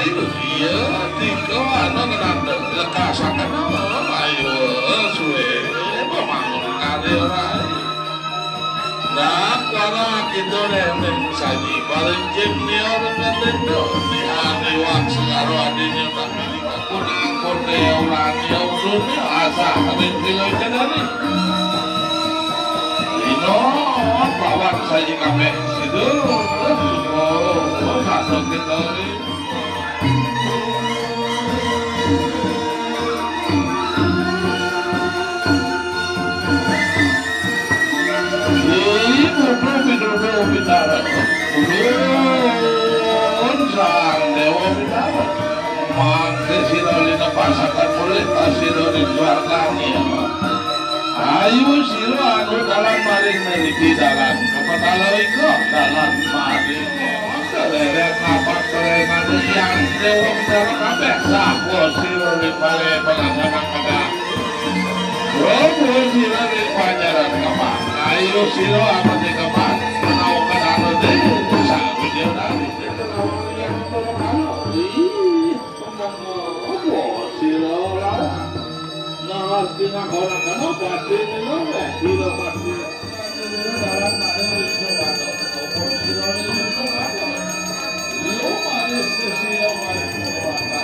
ayo iya tiga anu nanda lekasakan ayo suwe pemangun kali orang nah para kita neng saji paling jenior ngetendo di hari waktu karo adanya tak milik akun deh orang yang dunia asa habis bilang jadi Ino bawa saji kafe situ oh masuk kita ini Bidara, sang dewa bidara, mangke sirolina pasakan boleh asirolin suarganya. Ayo siro anu dalam maring neliti dalam, kapatalo iko dalam maring. Kelelek napak kerengan yang dewa bidara kabeh, sapo sirolin balik penanganan pada. Robo sirolin panjaran kapan, ayo siro apa di kapan? Dengan orang kan pasti minum kilo pasti dalam ada coba atau kilo ini coba lo manis sesio manis coba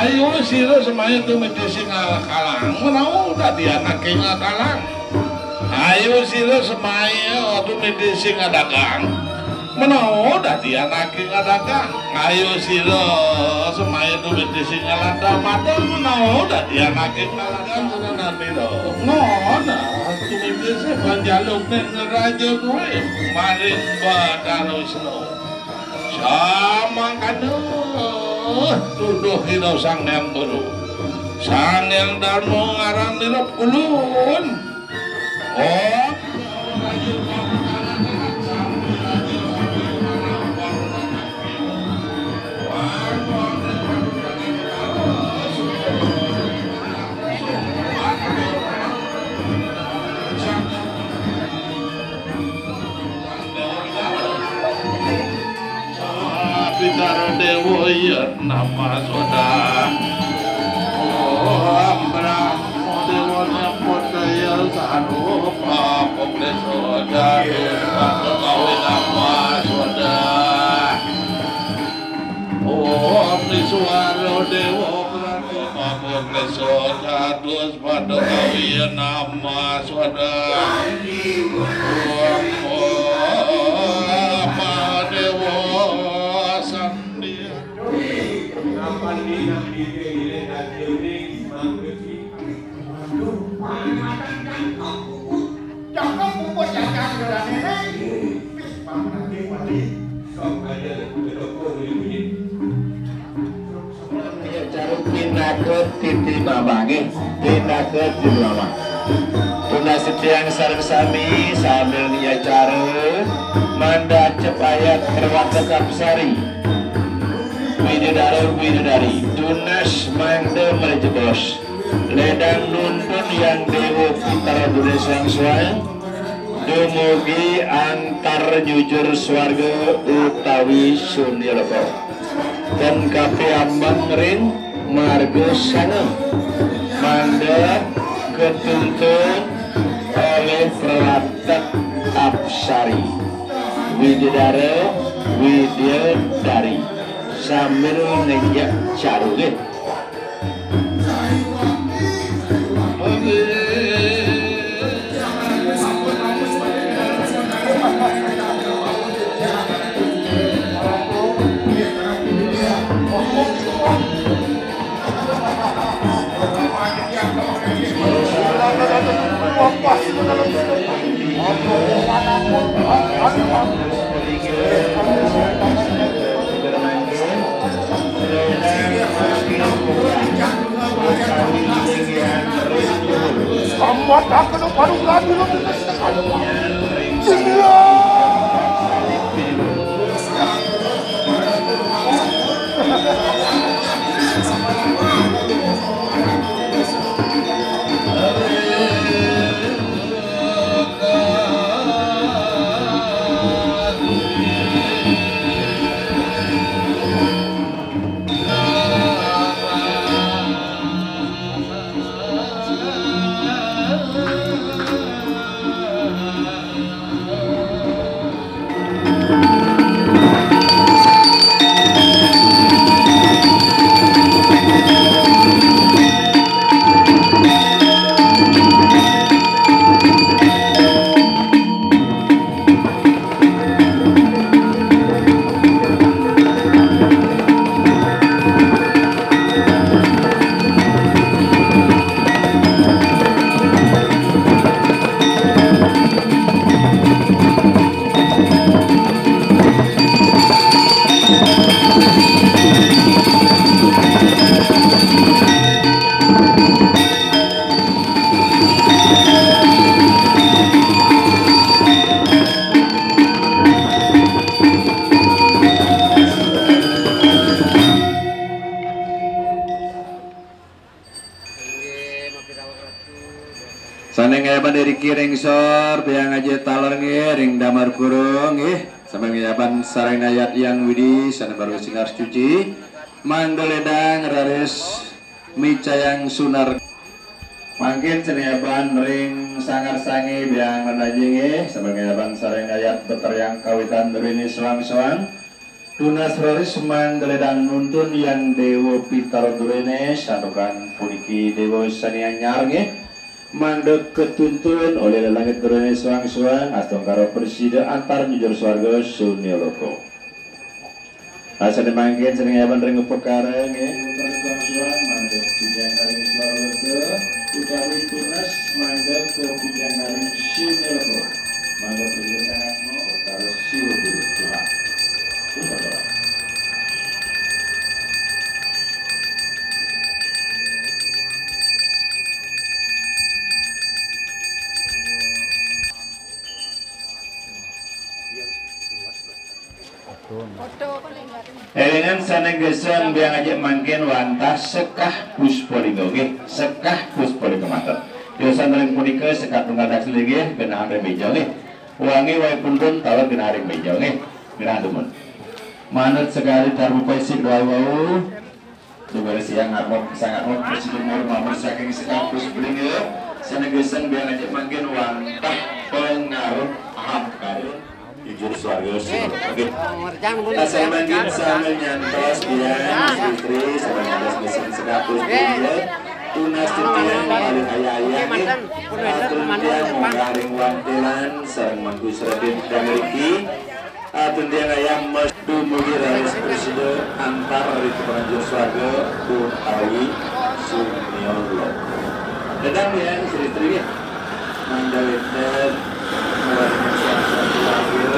ayo siro semaya tu medisi kalang menau udah dia naking kalang ayo siro semaya tu medisi dagang menau udah dia naking dagang ayo siro semaya tu medisi lada mata menau udah dia naking dagang nanti do ngona tu medisi panjaluk nen raja gue marin badaro sno sama kanu tuduh hidau sang yang baru sang yang darmo ngarang dirap kulun oh Bidara dewa ya nama soda oh ambra dewa nyapot daya sarupa komple soda atau kawin nama soda oh amri suara dewa berarti komple soda terus pada kawin nama soda titi nabangi tindakan dilama tuna setiang sareng sami sambil nya cara manda cepayat kerwat tetap sari widadari tunas mangde merjebos ledang nuntun yang dewa pitara dunia sang suai dumugi antar jujur swarga utawi sunirga dan kafe ambang ring margo sana manda ketuntun oleh peratak apsari widadari sambil nenjak caruge Sambat akan baru lagi lo. Saneng ngayapan dari kiring sor, biang aja talar ring damar kurung sampai ngayapan sarang ayat yang widi, sana baru singar cuci, manggeledang raris micayang sunar, mangkin senyapan ring sangar sangi biang menajing sampai ngayapan sarang ayat beter yang kawitan ini selang-selang, tunas raris manggeledang nuntun yang dewo pitar durene, sanukan puniki dewo sania nyarge. Mandek ketuntun oleh langit berani suang-suang astong karo persida antar jujur swarga sunya loko asa dimangkin sering yaban ring perkara antar suang-suang mandek pijang karing swarga utawi tunas mandek ke pijang karing sunya loko mandek persida sangat mau karo siwa dulu Tuhan Elengan sana gesang biang aja mangkin wantah sekah puspoligo sekah puspoligo mater. Diosan ring punika sekah tunggal dak lagi kena hari meja wangi wae puntun tawar kena hari meja kena demen. Manut sekali tarupai sik doa wau. Dua siang armok sangat mok presiden mamur saking sekah puspoligo. Sana gesang biang aja mangkin wantah pengaruh aham karun. Jujur swarga oke. Saya mangkin sama nyantos dia istri sama nyantos mesin sedapus dia tunas titian paling ayah-ayah tuntian menggaring wantilan sarang mangku seredin dameriki tuntian ayam mestu mugi raris presiden antar itu penganjur swarga utawi sumiolo dedang ya istri-istri ya mandawinten mewarnai suatu lahir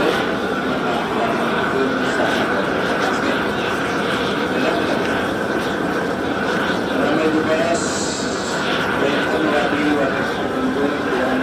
ramai dibahas banyak kembali wadah tertentu yang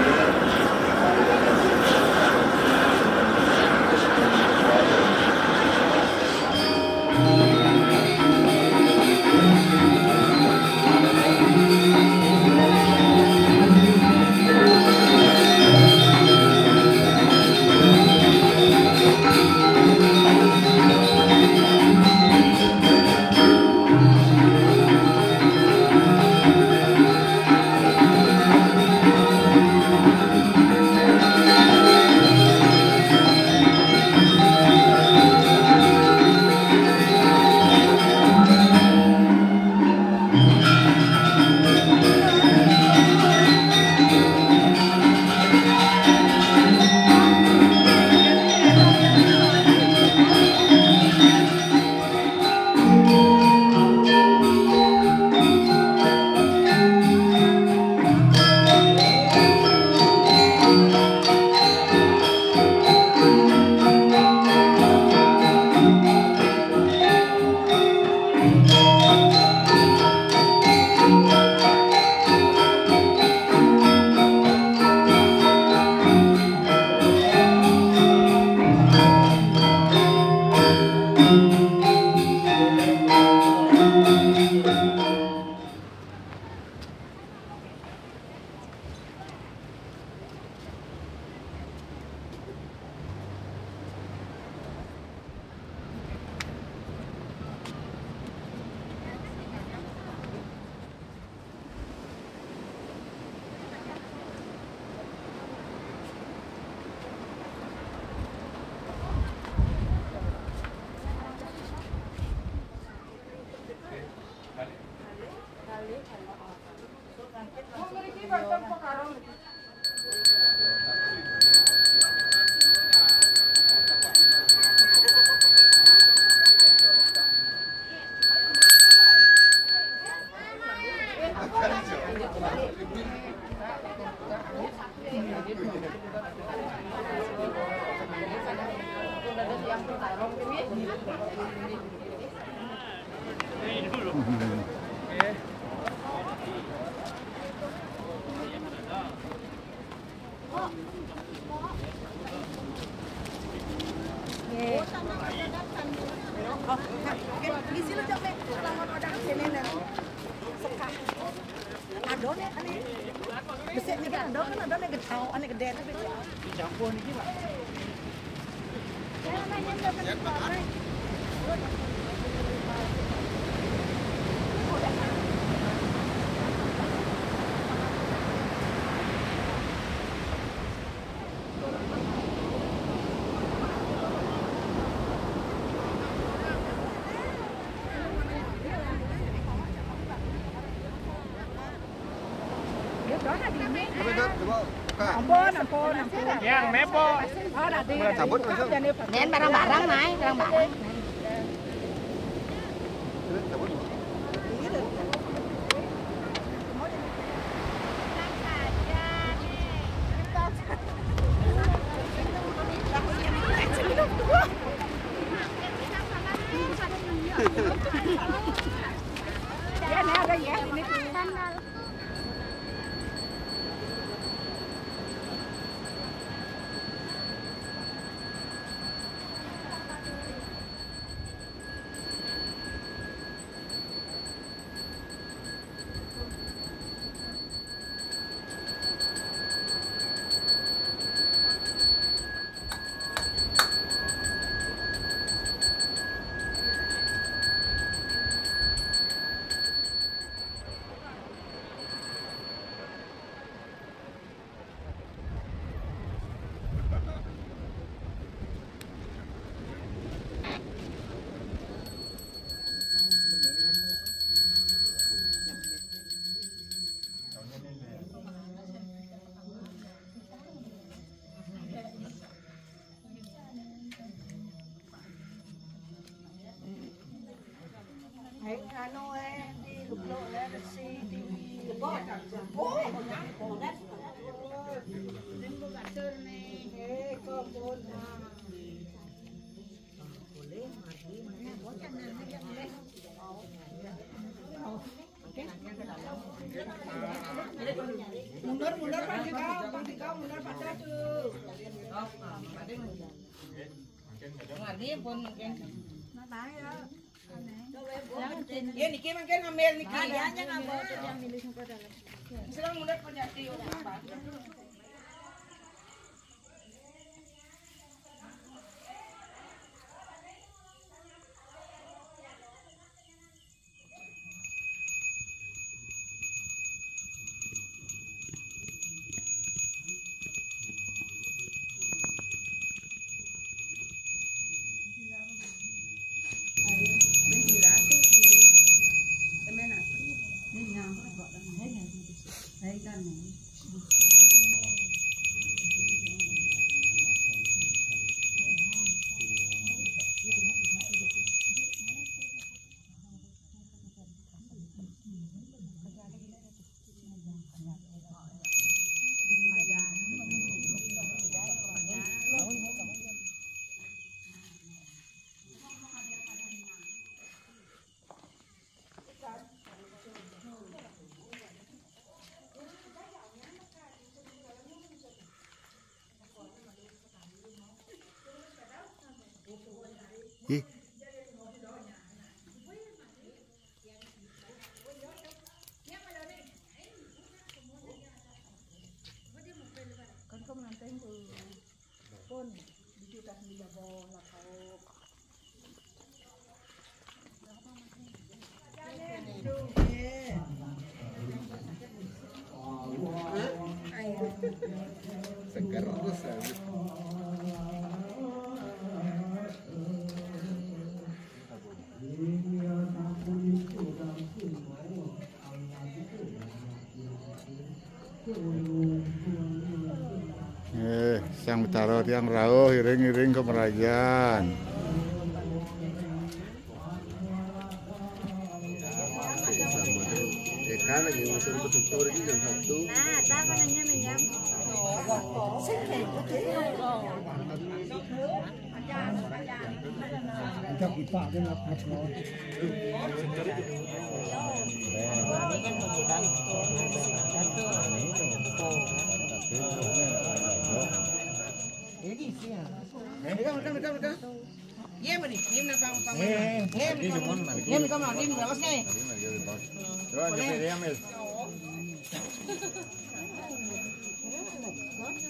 Ampun. Yang mepo. Oh, nanti. Nen barang-barang, Mai, barang-barang. Ya, nih ada ya, ini sandal. Ano di luklo na si di mundur Pak Dikau mundur Pak Datu. Ngadi pun mungkin. Nah, ya. Ya niki mungkin ngambil niki. Ya ngambil yang milih sangko dalam. Silang mundur penjati apa? Segar terus ya. Sang Betara tiang rawuh iring-iring kemerajan. Eka lagi musim betul ini jam 1. Nah, tak nanya nanya. Iya beri, ini nak pang pang. Ini kau mau ini bagus nih.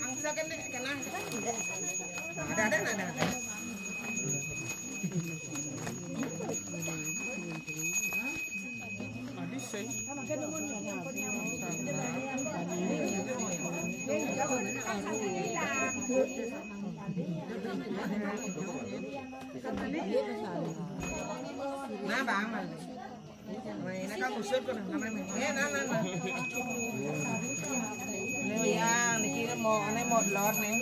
Angsakan deh, kenang. Ada. Nah bang mà mày nó có một suất con năm nay mày nghe nó nếu ya này kia một lọt này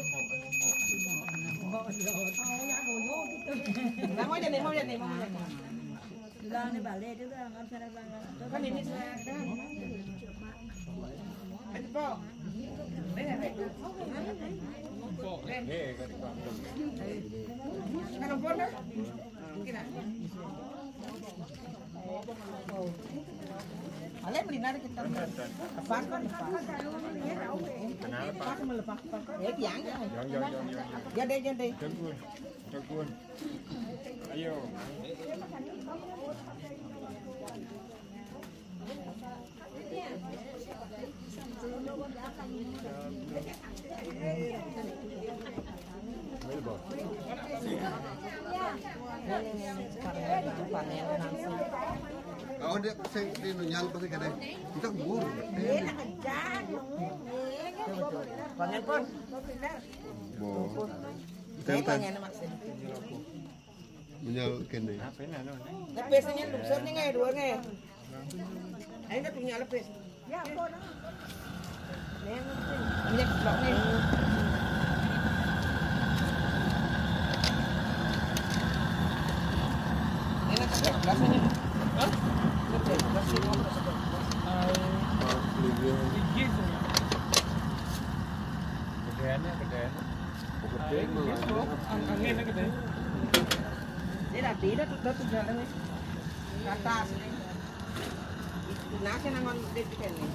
làm mấy giờ này Lang ni balik tu kan kan sana bang. Kan ini Ada po. Kan po na. Kina. Alay beli na kita. Pas kan. Pas melepas. Ya yang. Jadi. Jagoan. Ayo. Oh dia pasang di nyal pasang kadang kita bur. Panen pun. Tentang menyal kene. Lepesnya luksor ni ngai dua ngai. Ayo dah punya lepes. Ya apa dah? Ni blok ni. Ini nak cek kelasnya. Hah? Lepes kelasnya mau masuk. Gedean. Anginnya gede. Dia dah tidak tuh jalan ni. Ke atas ni. Nasi nangon dekat ni.